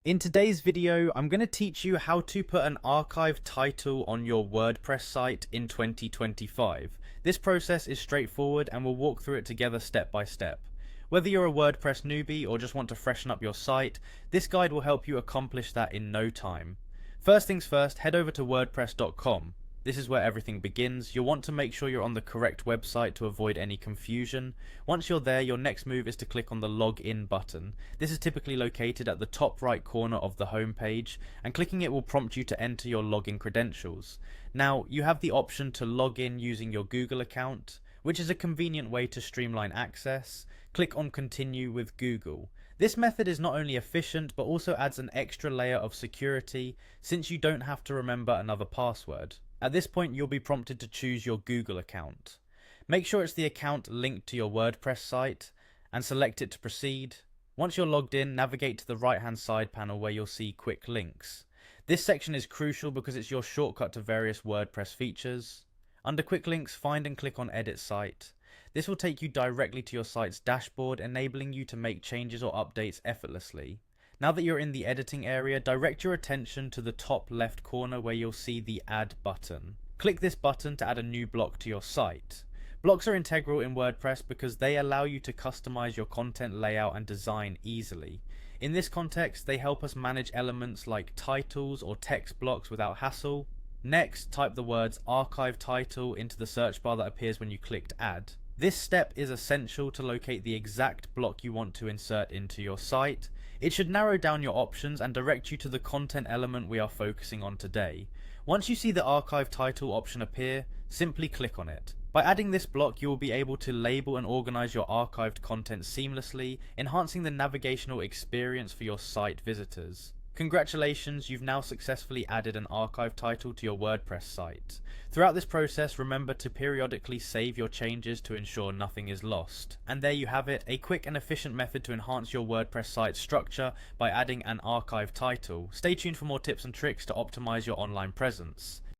In today's video, I'm going to teach you how to put an archive title on your WordPress site in 2025. This process is straightforward and we'll walk through it together step by step. Whether you're a WordPress newbie or just want to freshen up your site, this guide will help you accomplish that in no time. First things first, head over to wordpress.com. This is where everything begins. You'll want to make sure you're on the correct website to avoid any confusion. Once you're there, your next move is to click on the login button. This is typically located at the top right corner of the home page, and clicking it will prompt you to enter your login credentials. Now, you have the option to log in using your Google account, which is a convenient way to streamline access. Click on continue with Google. This method is not only efficient but also adds an extra layer of security since you don't have to remember another password. At this point, you'll be prompted to choose your Google account. Make sure it's the account linked to your WordPress site and select it to proceed. Once you're logged in, navigate to the right-hand side panel where you'll see quick links. This section is crucial because it's your shortcut to various WordPress features. Under quick links, find and click on edit site. This will take you directly to your site's dashboard, enabling you to make changes or updates effortlessly. Now that you're in the editing area, direct your attention to the top left corner where you'll see the Add button. Click this button to add a new block to your site. Blocks are integral in WordPress because they allow you to customize your content layout and design easily. In this context, they help us manage elements like titles or text blocks without hassle. Next, type the words archive title into the search bar that appears when you clicked Add. This step is essential to locate the exact block you want to insert into your site. It should narrow down your options and direct you to the content element we are focusing on today. Once you see the archive title option appear, simply click on it. By adding this block, you will be able to label and organize your archived content seamlessly, enhancing the navigational experience for your site visitors. Congratulations, you've now successfully added an archive title to your WordPress site. Throughout this process, remember to periodically save your changes to ensure nothing is lost. And there you have it, a quick and efficient method to enhance your WordPress site structure by adding an archive title. Stay tuned for more tips and tricks to optimize your online presence.